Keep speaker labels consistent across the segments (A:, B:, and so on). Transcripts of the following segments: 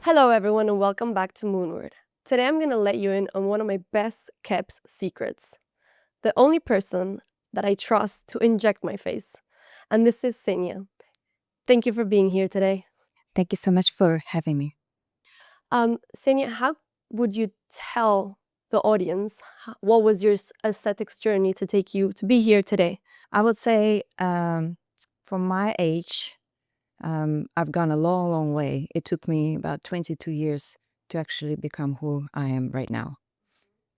A: Hello, everyone, and welcome back to Moonward. Today, I'm going to let you in on one of my best kept secrets. The only person that I trust to inject my face. And this is Senia. Thank you for being here today.
B: Thank you so much for having me.
A: Senia, how would you tell the audience what was your aesthetics journey to take you to be here today?
B: I would say, from my age, I've gone a long, long way. It took me about 22 years to actually become who I am right now.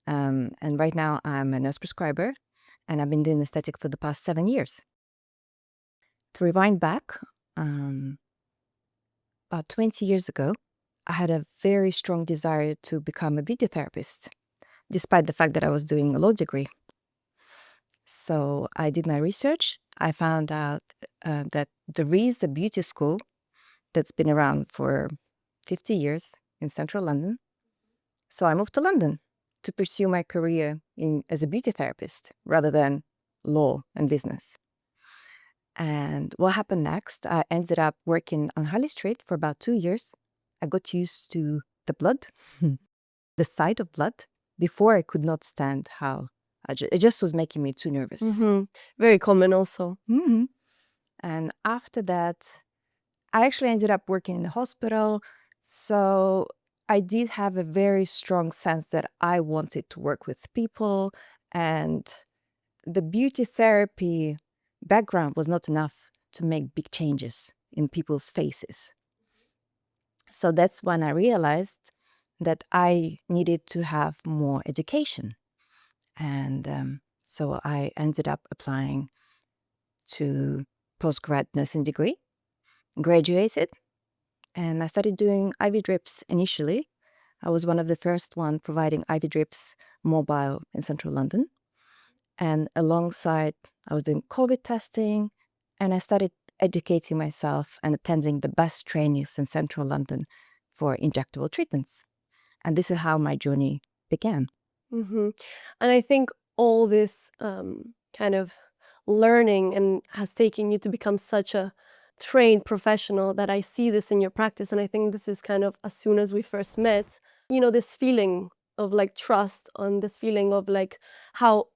B: And right now, I'm a nurse prescriber, and I've been doing aesthetic for the past 7 years. To rewind back, um, about 20 years ago, I had a very strong desire to become a beauty therapist, despite the fact that I was doing a law degree. So I did my research. I found out that there is a beauty school that's been around for 50 years in central London. So I moved to London to pursue my career as a beauty therapist rather than law and business. And what happened next, I ended up working on Harley Street for about 2 years. I got used to the blood, the sight of blood. Before I could not stand how it just was making me too nervous.
A: Very common, also.
B: hmm And after that, I actually ended up working in the hospital. So I did have a very strong sense that I wanted to work with people. And the beauty therapy background was not enough to make big changes in people's faces. So that's when I realized that I needed to have more education. And so I ended up applying to postgrad nursing degree, graduated, and I started doing IV drips initially. I was one of the first one providing IV drips mobile in central London. And alongside, I was doing COVID testing, and I started educating myself and attending the best trainings in central London for injectable treatments. And this is how my journey began.
A: And I think all this kind of learning and has taken you to become such a trained professional that I see this in your practice. And I think this is kind of as soon as we first met, this feeling of like trust, on this feeling of like how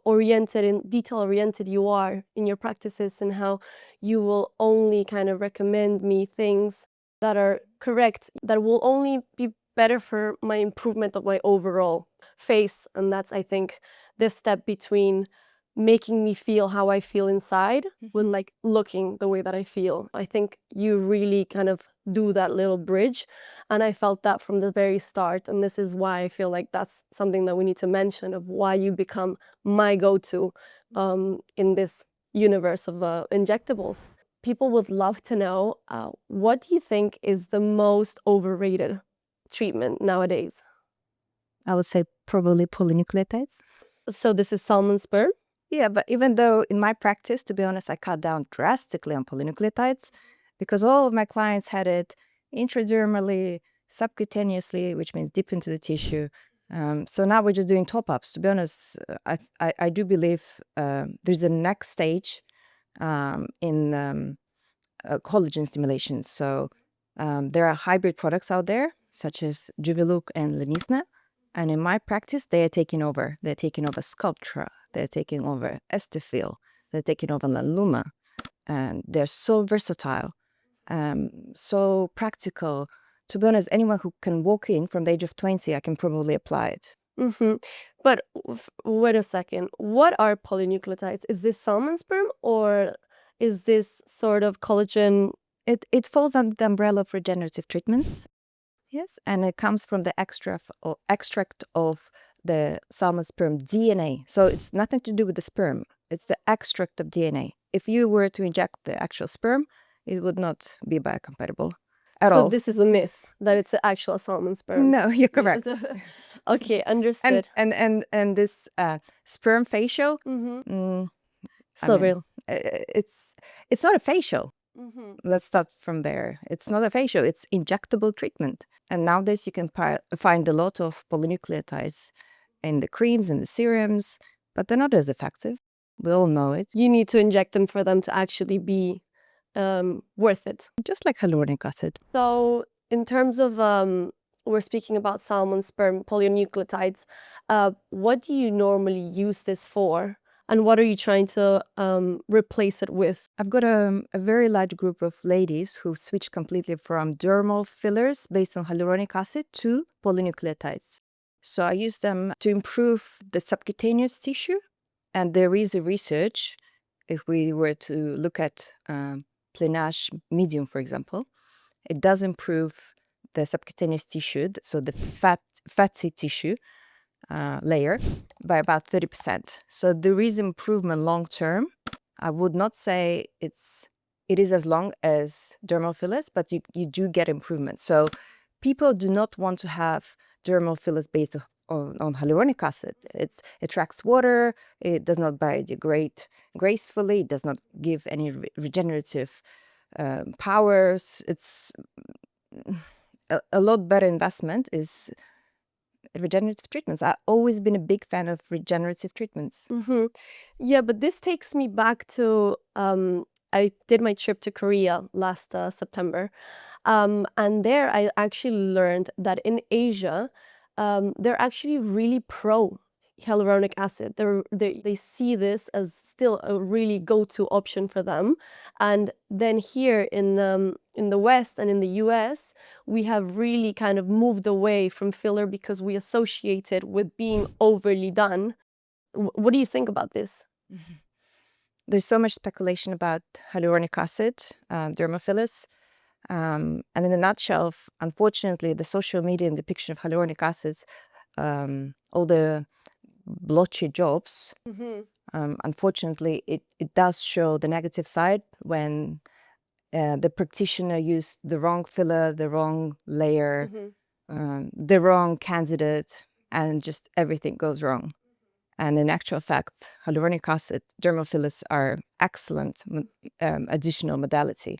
A: oriented and detail oriented you are in your practices, and how you will only kind of recommend me things that are correct, that will only be better for my improvement of my overall face. And that's, I think, this step between making me feel how I feel inside with like looking the way that I feel. I think you really kind of do that little bridge, and I felt that from the very start. And this is why I feel like that's something that we need to mention, of why you become my go-to in this universe of injectables. People would love to know, what do you think is the most overrated treatment nowadays?
B: I would say probably polynucleotides.
A: So this is salmon sperm.
B: Yeah, but even though in my practice, to be honest, I cut down drastically on polynucleotides because all of my clients had it intradermally, subcutaneously, which means deep into the tissue. So now we're just doing top-ups. To be honest, I do believe there's a next stage in collagen stimulation. So there are hybrid products out there, such as Juvilook and Lenisna. And in my practice, they are taking over. They're taking over Sculptra. They're taking over Estefil. They're taking over La Luma. And they're so versatile, so practical. To be honest, anyone who can walk in from the age of 20, I can probably apply it.
A: But wait a second. What are polynucleotides? Is this salmon sperm, or is this sort of collagen?
B: It falls under the umbrella of regenerative treatments. Yes, and it comes from the extract of the salmon sperm DNA. So it's nothing to do with the sperm. It's the extract of DNA. If you were to inject the actual sperm, it would not be biocompatible at
A: So
B: all.
A: this is a myth that it's an actual salmon sperm.
B: No, you're correct.
A: Okay, understood.
B: And this sperm facial,
A: It's
B: I
A: not
B: mean,
A: real.
B: it's not a facial. Let's start from there. It's not a facial, it's injectable treatment. And nowadays you can find a lot of polynucleotides in the creams and the serums, but they're not as effective. We all know it.
A: You need to inject them for them to actually be worth it.
B: Just like hyaluronic acid.
A: So In terms of, we're speaking about salmon sperm polynucleotides, what do you normally use this for? And what are you trying to replace it with?
B: I've got a very large group of ladies who switched completely from dermal fillers based on hyaluronic acid to polynucleotides. So I use them to improve the subcutaneous tissue. And there is a research, if we were to look at Plenage medium, for example, it does improve the subcutaneous tissue, so the fatty tissue layer, by about 30%. So there is improvement long term. I would not say it is as long as dermal fillers, but you do get improvement. So people do not want to have dermal fillers based on hyaluronic acid. It attracts water, it does not biodegrade gracefully, it does not give any regenerative powers. It's a lot better investment is regenerative treatments. I've always been a big fan of regenerative treatments.
A: Yeah, but this takes me back to I did my trip to Korea last September, and there I actually learned that in Asia, they're actually really pro hyaluronic acid. They see this as still a really go-to option for them. And then here in the West and in the US, we have really kind of moved away from filler because we associate it with being overly done. What do you think about this?
B: There's so much speculation about hyaluronic acid, dermal fillers. And in a nutshell, unfortunately, the social media and depiction of hyaluronic acids, all the blotchy jobs, unfortunately, it does show the negative side when the practitioner used the wrong filler, the wrong layer, the wrong candidate, and just everything goes wrong. And in actual fact, hyaluronic acid dermal fillers are excellent additional modality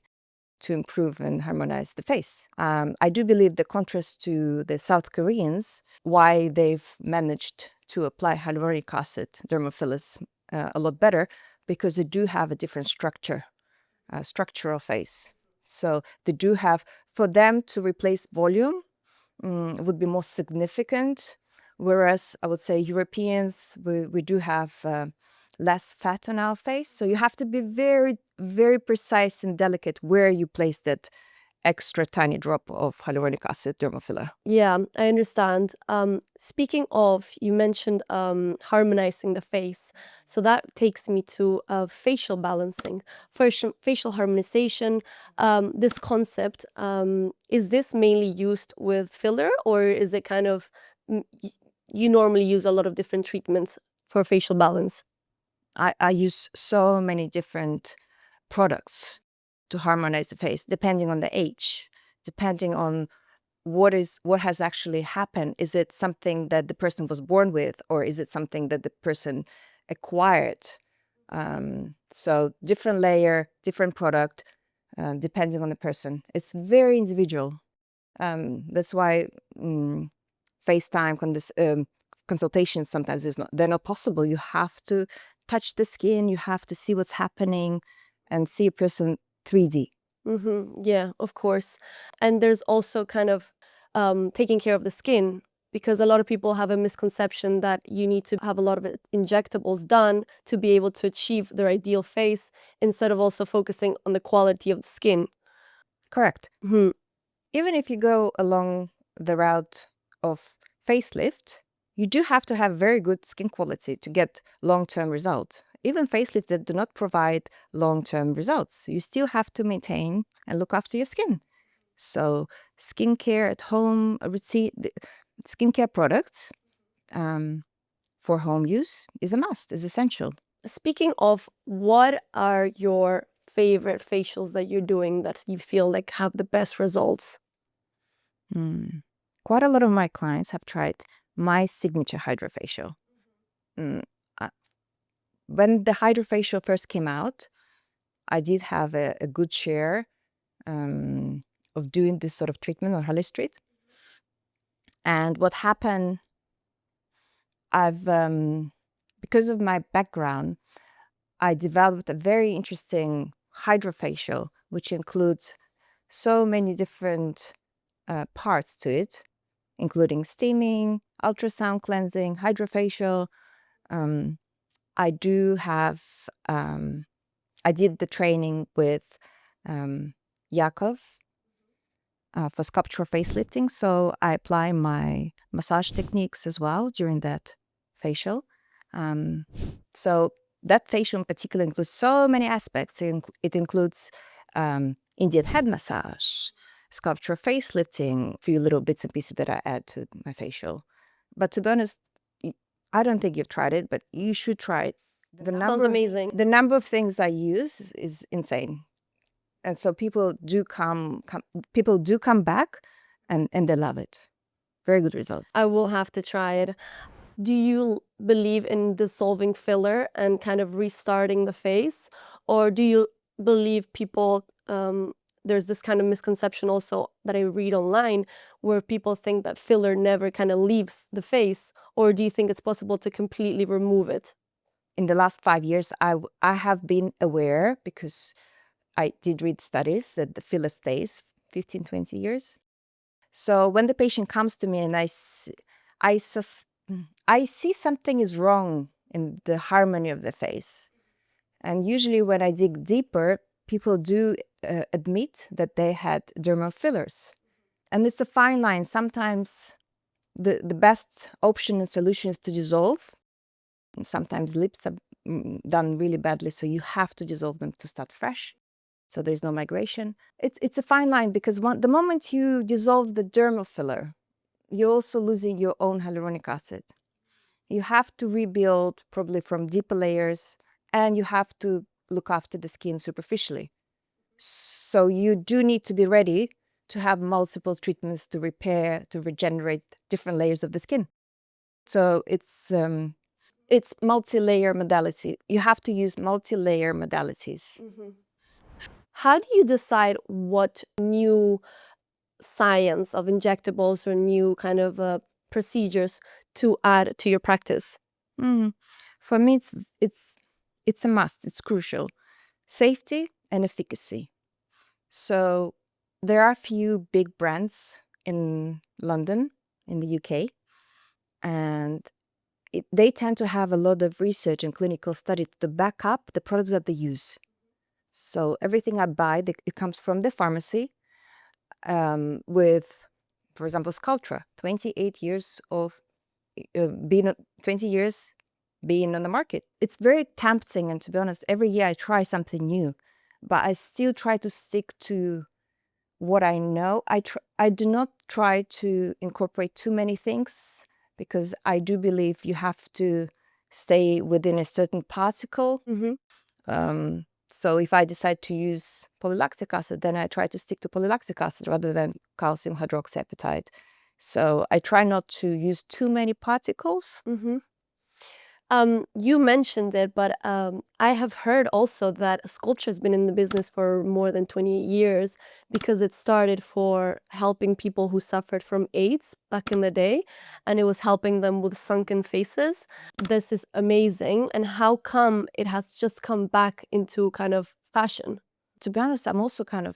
B: to improve and harmonize the face. I do believe the contrast to the South Koreans, why they've managed to apply hyaluronic acid dermal fillers a lot better, because they do have a different structural face. So they do have, for them to replace volume would be more significant. Whereas I would say Europeans, we do have less fat on our face. So you have to be very, very precise and delicate where you place that extra tiny drop of hyaluronic acid dermal filler.
A: Yeah, I understand. Speaking of, you mentioned harmonizing the face. So that takes me to facial balancing. Facial harmonization, this concept, is this mainly used with filler, or is it kind of, you normally use a lot of different treatments for facial balance?
B: I use so many different products to harmonize the face, depending on the age, depending on what has actually happened. Is it something that the person was born with, or is it something that the person acquired? So different layer, different product, depending on the person. It's very individual. That's why FaceTime consultations sometimes they're not possible. You have to touch the skin, you have to see what's happening and see a person 3D.
A: Yeah, of course. And there's also kind of taking care of the skin, because a lot of people have a misconception that you need to have a lot of injectables done to be able to achieve their ideal face, instead of also focusing on the quality of the skin.
B: Correct. Even if you go along the route of facelift, you do have to have very good skin quality to get long-term results. Even facelifts that do not provide long-term results, you still have to maintain and look after your skin. So skincare at home, skincare products for home use is a must, is essential.
A: Speaking of, what are your favorite facials that you're doing that you feel like have the best results?
B: Quite a lot of my clients have tried my signature hydrofacial. When the hydrofacial first came out, I did have a good share of doing this sort of treatment on Harley Street. And what happened, because of my background, I developed a very interesting hydrofacial, which includes so many different parts to it, including steaming, ultrasound cleansing, hydrofacial. Um, I do have, I did the training with Yakov for sculptural facelifting. So I apply my massage techniques as well during that facial. So that facial in particular includes so many aspects. It includes Indian head massage, sculptural facelifting, a few little bits and pieces that I add to my facial. But to be honest, I don't think you've tried it, but you should try it.
A: Sounds amazing.
B: The number of things I use is insane. And so people do come back and they love it. Very good results.
A: I will have to try it. Do you believe in dissolving filler and kind of restarting the face? Or do you believe people, there's this kind of misconception also that I read online where people think that filler never kind of leaves the face? Or do you think it's possible to completely remove it?
B: In the last 5 years, I have been aware, because I did read studies, that the filler stays 15, 20 years. So when the patient comes to me and I see something is wrong in the harmony of the face. And usually when I dig deeper, people do admit that they had dermal fillers. And it's a fine line. Sometimes the best option and solution is to dissolve. And sometimes lips are done really badly, so you have to dissolve them to start fresh, so there's no migration. It's a fine line, because the moment you dissolve the dermal filler, you're also losing your own hyaluronic acid. You have to rebuild probably from deeper layers, and you have to look after the skin superficially. So you do need to be ready to have multiple treatments to repair, to regenerate different layers of the skin. So it's multi-layer modality. You have to use multi-layer modalities.
A: How do you decide what new science of injectables or new kind of procedures to add to your practice?
B: For me, it's a must. It's crucial. Safety and efficacy. So there are a few big brands in London, in the UK, and they tend to have a lot of research and clinical study to back up the products that they use. So everything I buy, it comes from the pharmacy, with, for example, Sculptra, 28 years of 20 years being on the market. It's very tempting, and to be honest, every year I try something new, but I still try to stick to what I know. I do not try to incorporate too many things, because I do believe you have to stay within a certain particle. So if I decide to use polylactic acid, then I try to stick to polylactic acid rather than calcium hydroxyapatite. So I try not to use too many particles.
A: You mentioned it, but I have heard also that sculpture has been in the business for more than 20 years, because it started for helping people who suffered from AIDS back in the day, and it was helping them with sunken faces. This is amazing. And how come it has just come back into kind of fashion?
B: To be honest, I'm also kind of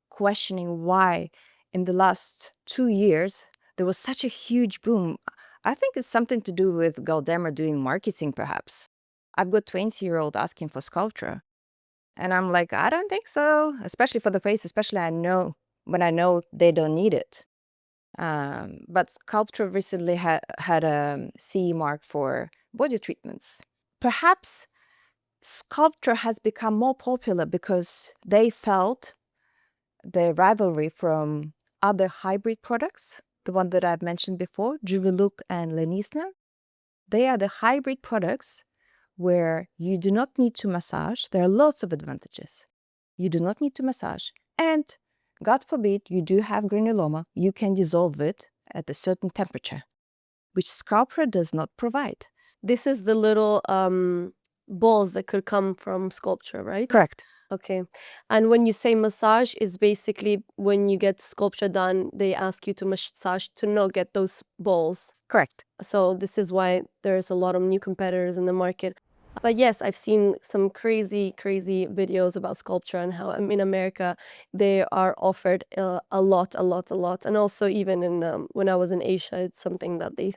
B: questioning why in the last 2 years there was such a huge boom. I think it's something to do with Galderma doing marketing, perhaps. I've got 20-year-old asking for Sculptra, and I'm like, I don't think so, especially for the face, especially when I know they don't need it. But Sculptra recently had a CE mark for body treatments. Perhaps Sculptra has become more popular because they felt the rivalry from other hybrid products, the one that I've mentioned before, Juvelook and Lenisna. They are the hybrid products where you do not need to massage. There are lots of advantages. You do not need to massage. And God forbid you do have granuloma, you can dissolve it at a certain temperature, which Sculptra does not provide.
A: This is the little balls that could come from Sculptra, right?
B: Correct.
A: Okay. And when you say massage, is basically when you get Sculptra done, they ask you to massage to not get those balls.
B: Correct.
A: So this is why there's a lot of new competitors in the market. But yes, I've seen some crazy, crazy videos about sculpture and how in America they are offered a lot, a lot, a lot. And also even in when I was in Asia, it's something that they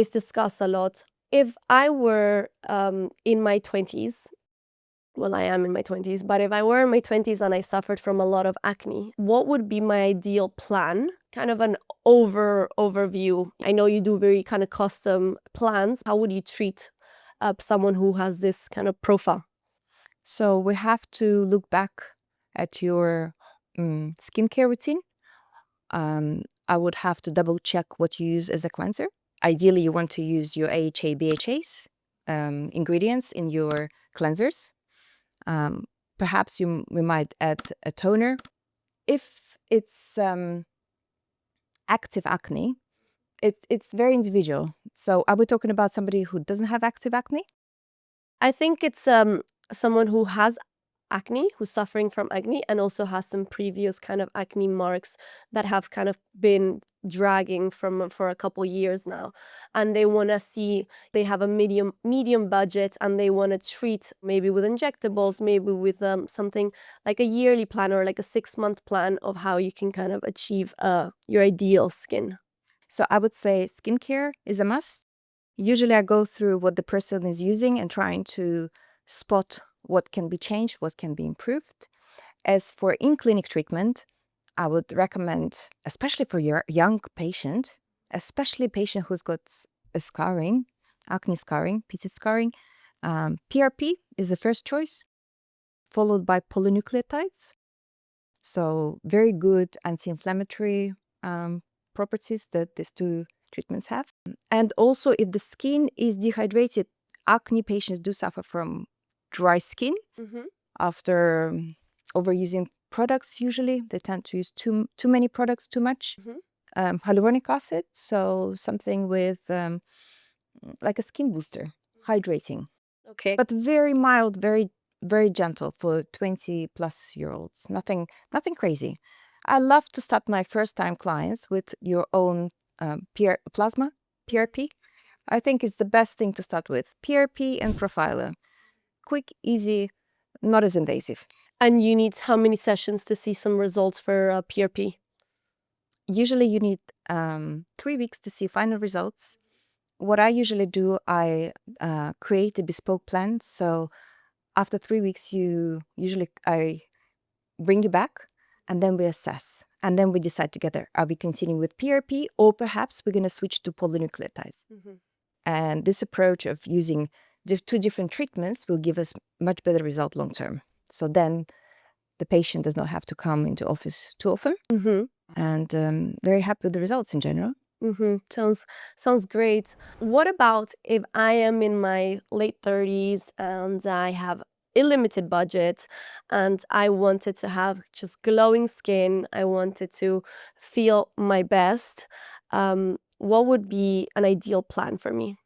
A: discuss a lot. If I were in my 20s, well, I am in my 20s, but if I were in my 20s and I suffered from a lot of acne, what would be my ideal plan? Kind of an overview. I know you do very kind of custom plans. How would you treat someone who has this kind of profile?
B: So we have to look back at your skincare routine. I would have to double check what you use as a cleanser. Ideally, you want to use your AHA, BHAs ingredients in your cleansers. Um, Perhaps we might add a toner. If it's active acne, it's very individual. So are we talking about somebody who doesn't have active acne?
A: I think it's someone who has acne, who's suffering from acne, and also has some previous kind of acne marks that have kind of been dragging from for a couple years now, and they want to see they have a medium budget, and they want to treat maybe with injectables, maybe with something like a yearly plan or like a 6-month plan of how you can kind of achieve your ideal skin.
B: So I would say skincare is a must. Usually I go through what the person is using and trying to spot what can be changed, what can be improved. As for in-clinic treatment, I would recommend, especially for your young patient, especially patient who's got a scarring, acne scarring, pitted scarring, PRP is the first choice, followed by polynucleotides. So very good anti-inflammatory properties that these two treatments have. And also, if the skin is dehydrated, acne patients do suffer from dry skin
A: Mm-hmm.
B: after overusing products. Usually, they tend to use too many products too much.
A: Mm-hmm.
B: Hyaluronic acid, so something with like a skin booster, hydrating,
A: Okay.
B: but very mild, very gentle for 20-plus-year-olds. Nothing crazy. I love to start my first time clients with your own plasma PRP. I think it's the best thing to start with. PRP and profiler. Quick, easy, not as invasive.
A: And you need how many sessions to see some results for PRP?
B: Usually you need 3 weeks to see final results. What I usually do, I create a bespoke plan. So after 3 weeks, I bring you back, and then we assess. And then we decide together, are we continuing with PRP, or perhaps we're going to switch to polynucleotides?
A: Mm-hmm.
B: And this approach of using two different treatments will give us much better result long term. So then the patient does not have to come into office too often,
A: Mm-hmm.
B: and very happy with the results in general.
A: Mm-hmm. Sounds great. What about if I am in my late 30s and I have illimited budget and I wanted to have just glowing skin, I wanted to feel my best. What would be an ideal plan for me?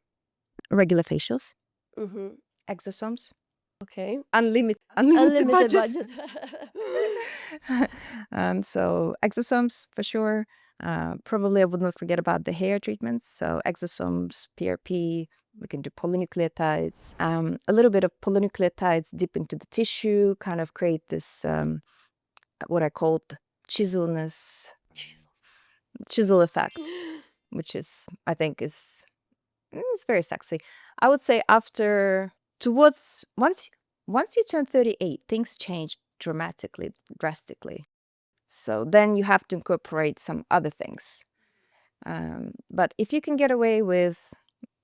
B: Regular facials,
A: Mm-hmm.
B: exosomes,
A: Okay.
B: unlimited
A: Unlimited
B: budget.
A: budget.
B: So exosomes for sure. Probably I would not forget about the hair treatments. So exosomes, PRP. We can do polynucleotides. A little bit of polynucleotides dip into the tissue, kind of create this what I called chiselness, chisel effect, which is I think is it's very sexy. I would say after towards once you turn 38, things change drastically. So then you have to incorporate some other things. But if you can get away with,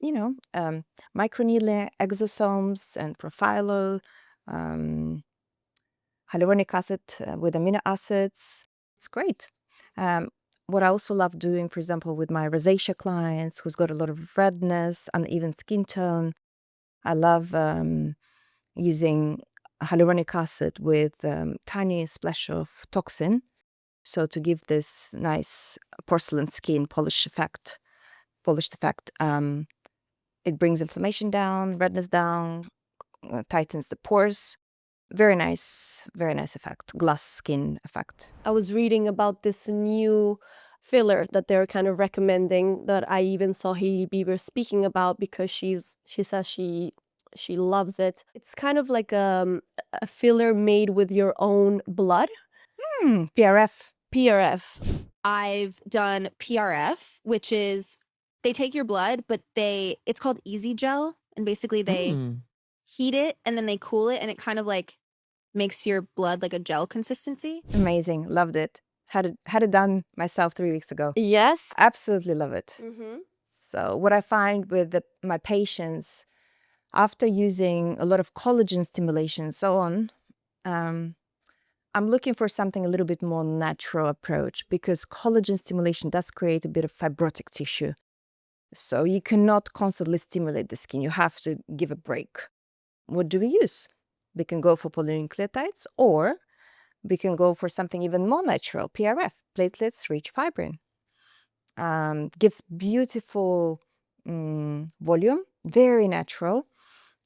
B: microneedling, exosomes, and profilo, um, hyaluronic acid with amino acids, it's great. Um, what I also love doing, for example, with my rosacea clients who's got a lot of redness, uneven skin tone, I love using hyaluronic acid with tiny splash of toxin. So to give this nice porcelain skin polished effect, it brings inflammation down, redness down, tightens the pores. Very nice effect, glass skin effect.
A: I was reading about this new filler that they're kind of recommending that I even saw Hailey Bieber speaking about because she says She loves it. It's kind of like a filler made with your own blood.
B: PRF.
A: PRF.
C: I've done PRF, which is they take your blood, but it's called Easy Gel, and basically they heat it and then they cool it, and it kind of like makes your blood like a gel consistency.
B: Amazing. Loved it. Had it done myself 3 weeks ago.
A: Yes.
B: Absolutely love it. So what I find with my patients, after using a lot of collagen stimulation and so on, I'm looking for something a little bit more natural approach, because collagen stimulation does create a bit of fibrotic tissue. So you cannot constantly stimulate the skin. You have to give a break. What do we use? We can go for polynucleotides, or we can go for something even more natural, PRF, platelets-rich fibrin. Gives beautiful volume, very natural,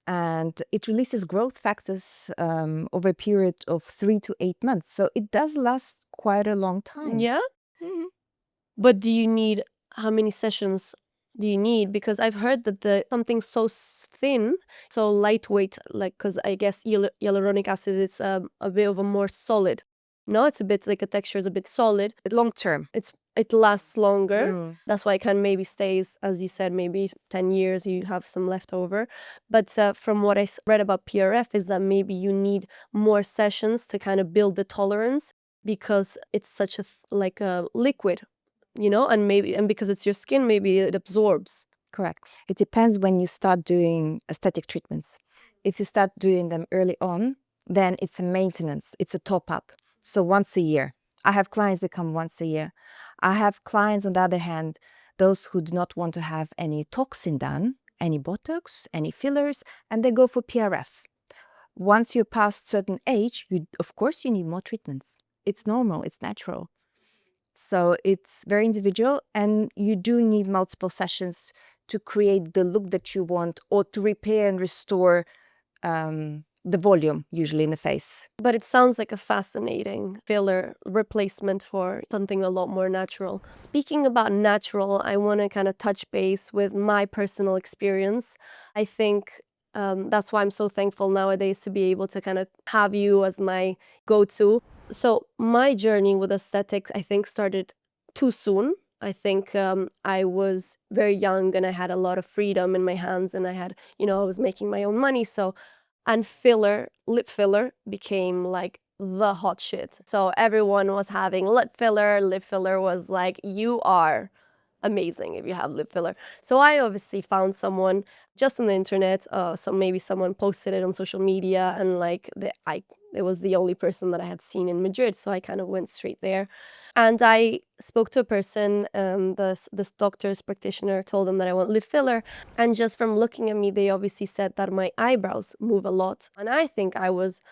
B: and it releases growth factors over a period of 3 to 8 months. So it does last quite a long time.
A: Yeah. But do you need, how many sessions do you need? Because I've heard that something so thin, so lightweight, like, because I guess hyaluronic acid is a bit of a more solid. No, it's a bit like a texture is a bit solid.
B: Long term.
A: It lasts longer. That's why it can maybe stays, as you said, maybe 10 years, you have some leftover. But from what I read about PRF is that maybe you need more sessions to kind of build the tolerance, because it's such like a liquid, and because it's your skin, maybe it absorbs.
B: Correct. It depends when you start doing aesthetic treatments. If you start doing them early on, then it's a maintenance, it's a top up. So once a year. I have clients that come once a year. I have clients, on the other hand, those who do not want to have any toxin done, any Botox, any fillers, and they go for PRF. Once you're past certain age, of course you need more treatments. It's normal, it's natural. So it's very individual, and you do need multiple sessions to create the look that you want, or to repair and restore the volume, usually in the face.
A: But it sounds like a fascinating filler replacement for something a lot more natural. Speaking about natural, I want to kind of touch base with my personal experience. I think that's why I'm so thankful nowadays to be able to kind of have you as my go-to. So my journey with aesthetics, I think, started too soon. I think I was very young and I had a lot of freedom in my hands, and I was making my own money. And lip filler became like the hot shit. So everyone was having lip filler. Lip filler was like, you are amazing if you have lip filler. So I obviously found someone just on the internet. Maybe someone posted it on social media, and like it was the only person that I had seen in Madrid. So I kind of went straight there, and I spoke to a person. This doctor's practitioner told them that I want lip filler, and just from looking at me, they obviously said that my eyebrows move a lot, and I think I was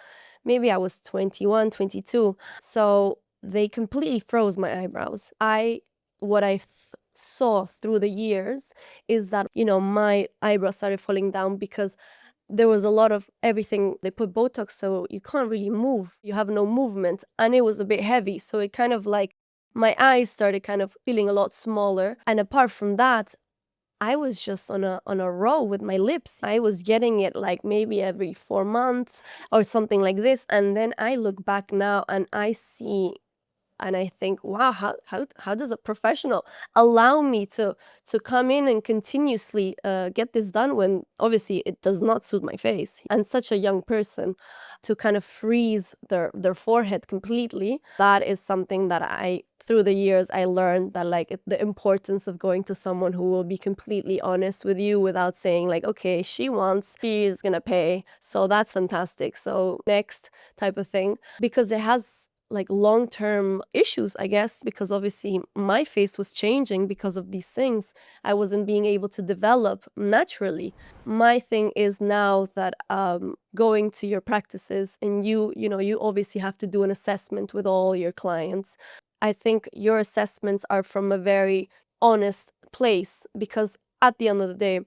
A: 21, 22. So they completely froze my eyebrows. What I saw through the years is that, my eyebrows started falling down because there was a lot of everything. They put Botox, so you can't really move. You have no movement, and it was a bit heavy. So it kind of like, my eyes started kind of feeling a lot smaller. And apart from that, I was just on a row with my lips. I was getting it like maybe every 4 months or something like this. And then I look back now and I see, and I think, wow, how does a professional allow me to come in and continuously get this done, when obviously it does not suit my face? And such a young person to kind of freeze their forehead completely, that is something that through the years, I learned that like the importance of going to someone who will be completely honest with you without saying like, okay, she's gonna pay, so that's fantastic, so next, type of thing. Because it has like long-term issues, I guess, because obviously my face was changing because of these things. I wasn't being able to develop naturally. My thing is now that going to your practices, and you obviously have to do an assessment with all your clients. I think your assessments are from a very honest place, because at the end of the day,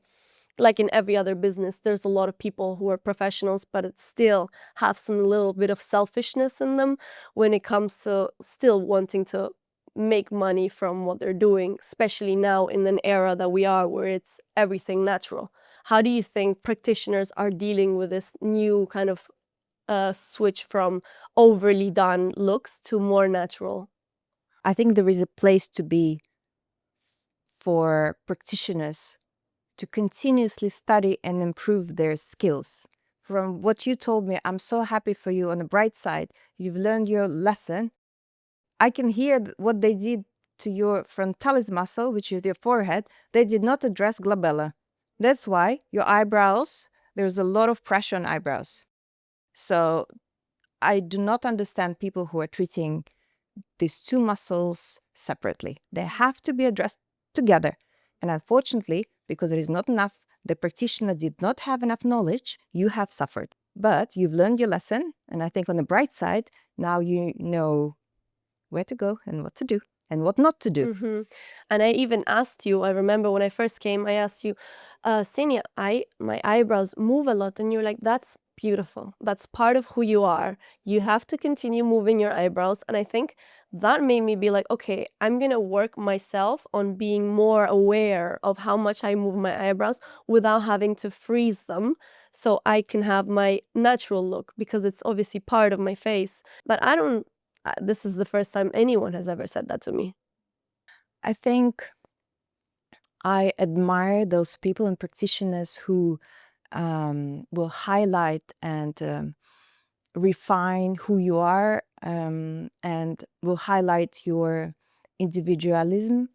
A: like in every other business, there's a lot of people who are professionals, but it still have some little bit of selfishness in them when it comes to still wanting to make money from what they're doing, especially now in an era that we are, where it's everything natural. how do you think practitioners are dealing with this new kind of switch from overly done looks to more natural?
B: I think there is a place to be for practitioners to continuously study and improve their skills. From what you told me, I'm so happy for you. On the bright side, you've learned your lesson. I can hear what they did to your frontalis muscle, which is your forehead. They did not address glabella. That's why your eyebrows, there's a lot of pressure on eyebrows. So I do not understand people who are treating these two muscles separately. They have to be addressed together. And unfortunately, because there is not enough, the practitioner did not have enough knowledge, you have suffered. But you've learned your lesson. And I think on the bright side, now you know where to go and what to do and what not to do.
A: Hmm. And I even asked you, I remember when I first came, I asked you, Senia, my eyebrows move a lot. And you're like, that's beautiful. That's part of who you are. You have to continue moving your eyebrows. And I think that made me be like, okay, I'm going to work myself on being more aware of how much I move my eyebrows without having to freeze them, so I can have my natural look, because it's obviously part of my face. But I don't, this is the first time anyone has ever said that to me.
B: I think I admire those people and practitioners who will highlight and refine who you are, and will highlight your individualism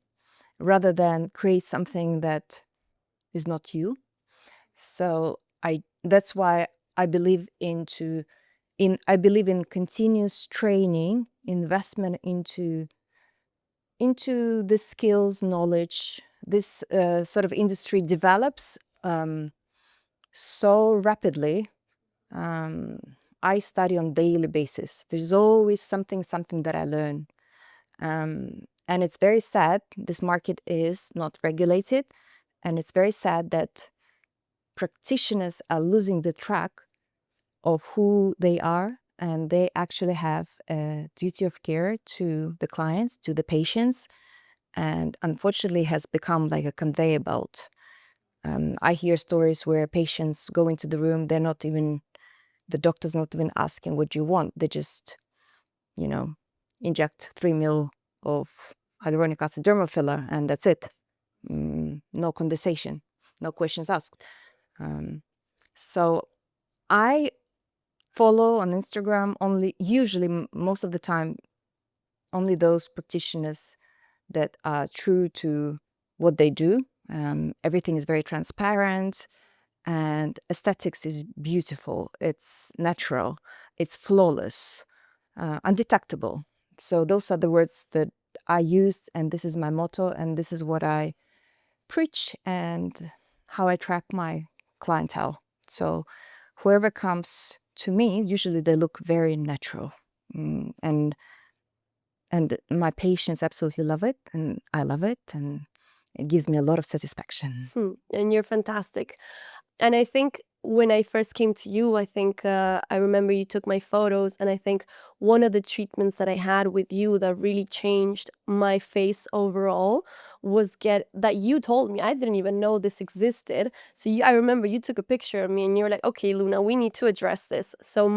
B: rather than create something that is not you. So that's why I believe I believe in continuous training, investment into the skills, knowledge. This sort of industry develops so rapidly. I study on daily basis. There's always something that I learn. And it's very sad this market is not regulated. And it's very sad that practitioners are losing the track of who they are. And they actually have a duty of care to the clients, to the patients. And unfortunately has become like a conveyor belt. I hear stories where patients go into the room, the doctor's not even asking what you want. They just, inject 3 ml of hyaluronic acid dermal filler and that's it. No conversation, no questions asked. So I follow on Instagram usually most of the time, only those practitioners that are true to what they do. Everything is very transparent and aesthetics is beautiful. It's natural. It's flawless, undetectable. So those are the words that I use, and this is my motto, and this is what I preach and how I track my clientele. So whoever comes to me, usually they look very natural. And my patients absolutely love it, and I love it, and it gives me a lot of satisfaction.
A: And you're fantastic. And I think when I first came to you, I think I remember you took my photos, and I think one of the treatments that I had with you that really changed my face overall was that you told me. I didn't even know this existed. So I remember you took a picture of me and you were like, okay, Luna, we need to address this. So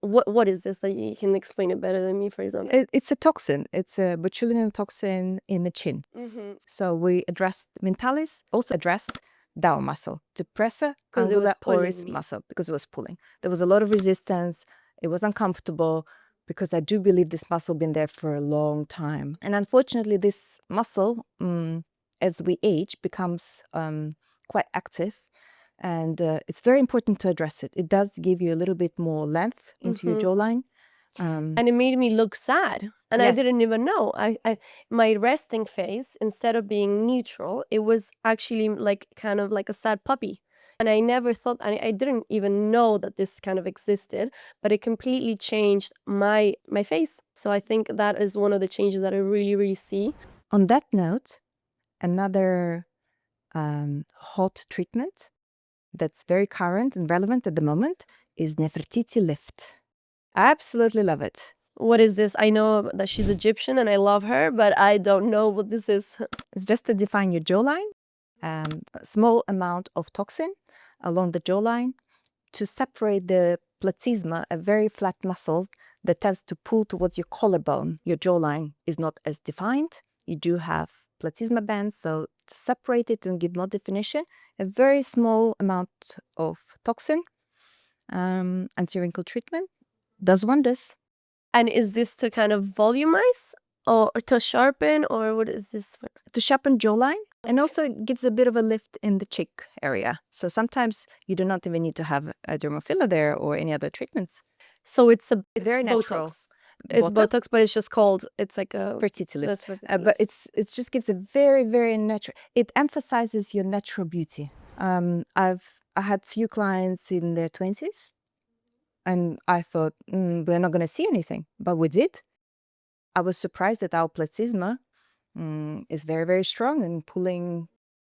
A: what is this, that you can explain it better than me, for example?
B: It's a toxin. It's a botulinum toxin in the chin.
A: Mm-hmm.
B: So we addressed mentalis, also addressed down muscle, depressor,
A: 'Cause it was
B: angular
A: pulling
B: oris
A: me.
B: muscle, because it was pulling. There was a lot of resistance. It was uncomfortable because I do believe this muscle been there for a long time. And unfortunately, this muscle, as we age, becomes quite active. And it's very important to address it. It does give you a little bit more length into your jawline.
A: And it made me look sad. And I
B: Yes.
A: didn't even know. My resting face, instead of being neutral, it was actually like kind of like a sad puppy. And I never thought, I didn't even know that this kind of existed, but it completely changed my face. So I think that is one of the changes that I really, really see.
B: On that note, another hot treatment that's very current and relevant at the moment is Nefertiti lift. I absolutely love it.
A: What is this? I know that she's Egyptian and I love her, but I don't know what this is.
B: It's just to define your jawline. a small amount of toxin along the jawline to separate the platysma, a very flat muscle that tends to pull towards your collarbone. Your jawline is not as defined. You do have platysma bands, so to separate it and give more definition, a very small amount of toxin, anti-wrinkle treatment, does wonders.
A: And is this to kind of volumize or to sharpen, or what is this for?
B: To sharpen jawline, and also it gives a bit of a lift in the cheek area. So sometimes you do not even need to have a dermal filler there or any other treatments.
A: So it's
B: Very natural.
A: Botox. It's Botox, but it's just called, it's like a
B: fertility lift.
A: that's fertility
B: But
A: lift.
B: it just gives a very, very natural. It emphasizes your natural beauty. I had few clients in their 20s, and I thought we're not going to see anything, but we did. I was surprised that our platysma is very, very strong and pulling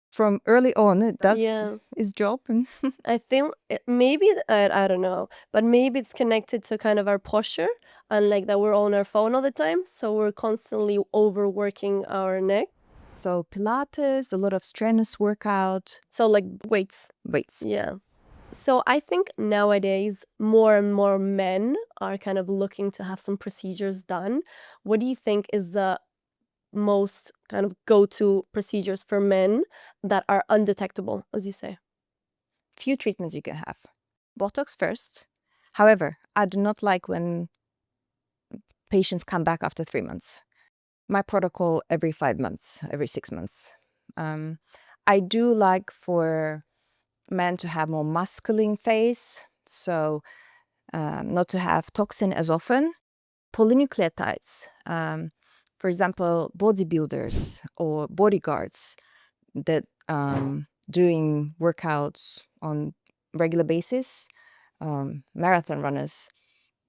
B: from early on. It does
A: Yeah.
B: its job. And
A: I think maybe I don't know, but maybe it's connected to kind of our posture, and like that we're on our phone all the time, so we're constantly overworking our neck.
B: so Pilates, a lot of strenuous workout,
A: So like weights.
B: weights.
A: Yeah. So I think nowadays more and more men are kind of looking to have some procedures done. What do you think is the most kind of go-to procedures for men that are undetectable, as you say?
B: Few treatments you can have. Botox first. However, I do not like when patients come back after 3 months. My protocol every 5 months, every 6 months. I do like for men to have more masculine face, so not to have toxin as often. Polynucleotides, for example, bodybuilders or bodyguards that doing workouts on regular basis, marathon runners,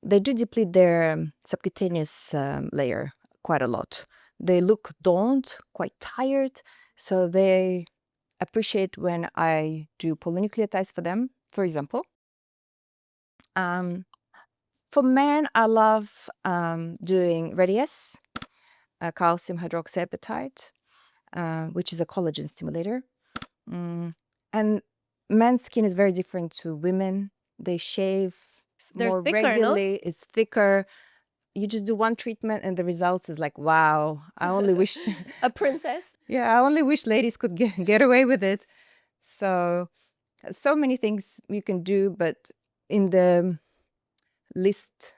B: they do deplete their subcutaneous layer quite a lot. They look daunt, quite tired, so they appreciate when I do polynucleotides for them, for example. For men, I love doing Radies, calcium hydroxyapatite, which is a collagen stimulator. And men's skin is very different to women. They shave
A: They're
B: more
A: thicker, no?
B: regularly. It's thicker. You just do one treatment and the results is like, wow, I only wish
A: A princess.
B: yeah, I only wish ladies could get away with it. So many things you can do, but in the least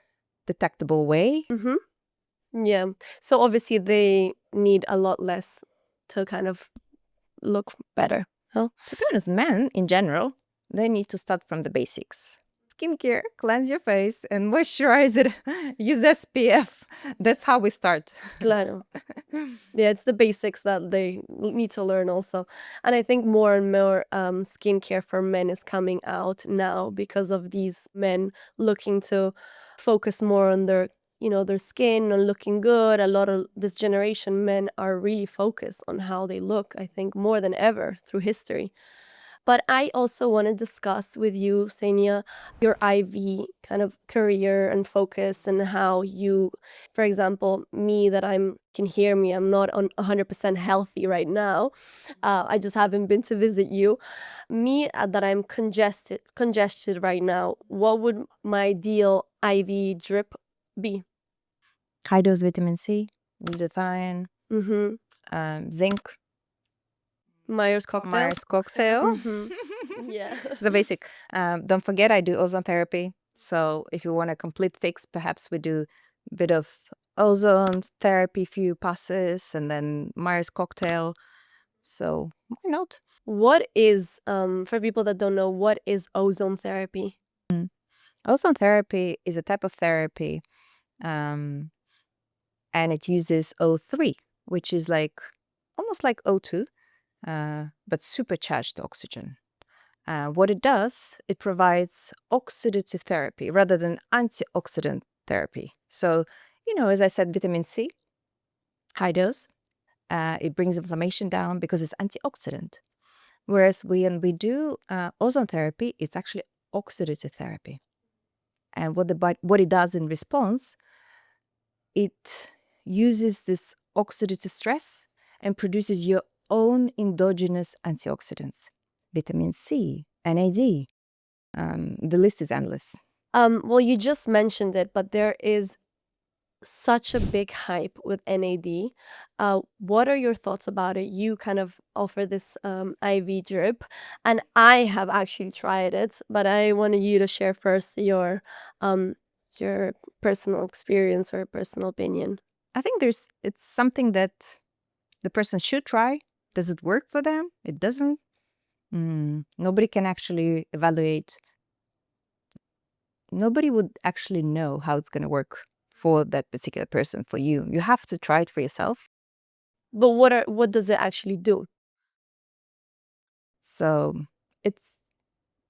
B: detectable way.
A: Mm-hmm. Yeah. So obviously they need a lot less to kind of look better. Huh?
B: To be honest, men in general, they need to start from the basics. Skincare, cleanse your face and moisturize it. Use SPF. That's how we start.
A: Claro. Yeah, it's the basics that they need to learn also. And I think more and more skincare for men is coming out now because of these men looking to focus more on their, their skin and looking good. A lot of this generation men are really focused on how they look, I think, more than ever through history. But I also want to discuss with you, Senia, your IV kind of career and focus, and how you, for example, me that can hear me, I'm not on 100% healthy right now. I just haven't been to visit you. Me, that I'm congested right now, what would my ideal IV drip be?
B: High dose vitamin C, glutathione, zinc,
A: Myers cocktail?
B: Myers cocktail.
A: Yeah.
B: So basic. Don't forget, I do ozone therapy. So if you want a complete fix, perhaps we do a bit of ozone therapy, few passes, and then Myers cocktail. So why not?
A: What is, for people that don't know, what is ozone therapy?
B: Ozone therapy is a type of therapy, and it uses O3, which is like almost like O2, but supercharged oxygen. What it does, it provides oxidative therapy rather than antioxidant therapy. So, as I said, vitamin C, high dose, it brings inflammation down because it's antioxidant. Whereas when we do ozone therapy, it's actually oxidative therapy. And what it does in response, it uses this oxidative stress and produces your own endogenous antioxidants, vitamin C, NAD. The list is endless.
A: Well, you just mentioned it, but there is such a big hype with NAD. What are your thoughts about it? You kind of offer this IV drip, and I have actually tried it, but I wanted you to share first your personal experience or personal opinion.
B: I think it's something that the person should try. Does it work for them? It doesn't. Nobody can actually evaluate. Nobody would actually know how it's going to work for that particular person, for you. You have to try it for yourself.
A: But what does it actually do?
B: So it's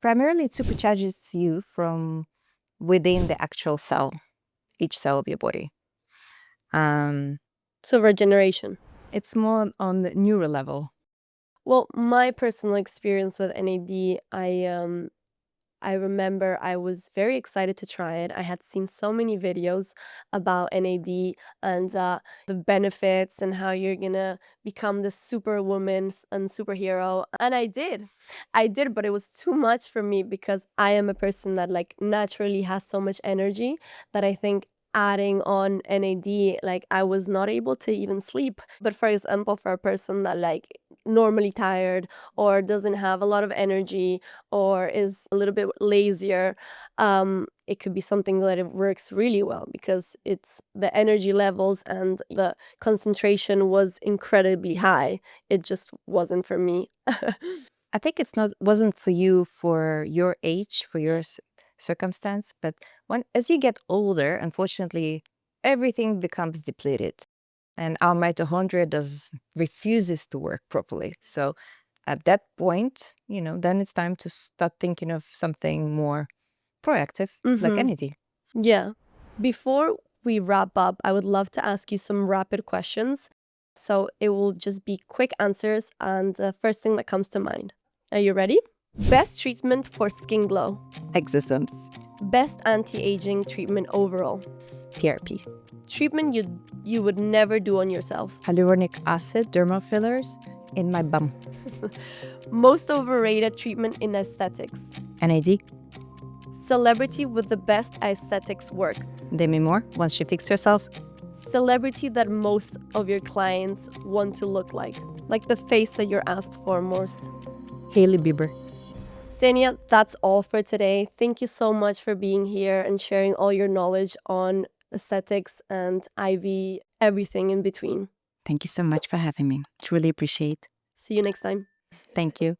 B: primarily it supercharges you from within the actual cell, each cell of your body.
A: So regeneration.
B: It's more on the neural level.
A: Well, my personal experience with NAD, I remember I was very excited to try it. I had seen so many videos about NAD and the benefits and how you're gonna become this superwoman and superhero. And I did. I did, but it was too much for me because I am a person that like naturally has so much energy that I think adding on NAD, like I was not able to even sleep. But for example, for a person that like normally tired or doesn't have a lot of energy or is a little bit lazier, it could be something that it works really well because it's the energy levels and the concentration was incredibly high. It just wasn't for me.
B: I think wasn't for you for your age, for your circumstance, but as you get older, unfortunately, everything becomes depleted, and our mitochondria refuses to work properly. So at that point, then it's time to start thinking of something more proactive, like energy.
A: Yeah. Before we wrap up, I would love to ask you some rapid questions. So it will just be quick answers and the first thing that comes to mind. Are you ready? Best treatment for skin glow.
B: Exosomes.
A: Best anti-aging treatment overall.
B: PRP.
A: Treatment you would never do on yourself.
B: Hyaluronic acid dermal fillers in my bum.
A: Most overrated treatment in aesthetics.
B: NAD.
A: Celebrity with the best aesthetics work.
B: Demi Moore, once she fixed herself.
A: Celebrity that most of your clients want to look like the face that you're asked for most.
B: Hailey Bieber.
A: Xenia, that's all for today. Thank you so much for being here and sharing all your knowledge on aesthetics and IV, everything in between.
B: Thank you so much for having me. Truly appreciate.
A: See you next time.
B: Thank you.